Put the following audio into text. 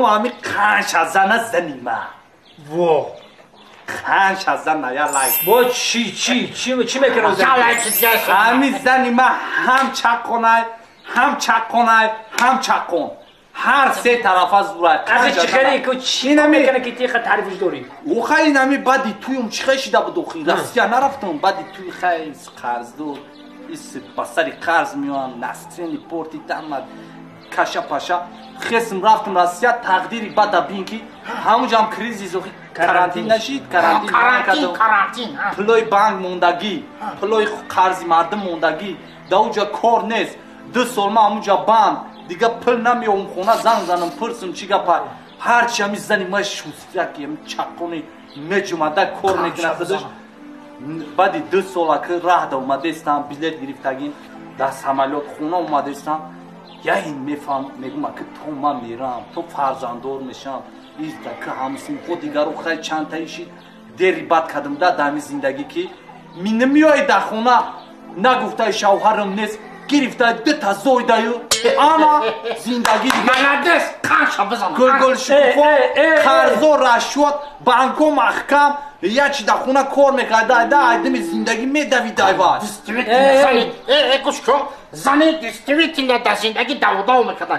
Ami kanşazana zanima. Во. Kanşazana ya like. Вот чи мекунад? Ami zanima ham çakonay, ham çakonay, ham çakon. Her se tarafa zurat. از چی خیلی که چی نمیکنه که تیخ تعریفش داری؟ او خیلی نمی بدی تویم چیخش دا بدو خیلی راستی نرفتم بدی توی خیلی قرض دو ایس بسری قرض میوان نسترینی پورتی دامد کاشا پاشا خسم رفتم راستی تقدیری بدا بین کی همونجا هم کریزی زوخی карантин نشید карантин پلوی بانک موندگی پلوی قرضی مردم موندگی دا اونجا کار نیست 2 سال ما همونجا بند دیگه پل نمیام خونه زنم پرسم چی گپا هرچی همی زنی ما شوسترکی هم چاقونی مجموعه کار میکنه خودش بعد 2 سال که راه دا اومده استم بلیط گرفتگین در سمالیات خونه اومده استم یا این میفهم میگم که تو من میرم تو فرزنددار میشم ایست که همسین خود دیگر رو خیلی چند تایشید دری بد کردم در دمی زندگی که می نمیای در خونه نگفته شوهرم نیست گرفته 2 تا زوی دایو اما زندگی دیگه ملدس قنشا بزن گل شکوفا قرض و رشوت بانکو محکم یا چی در خونه کار میکرده ده آدم زندگی میدوی دایواد Действительно, Заня, гусь кё, Заня действительно до زندگی دو میکرده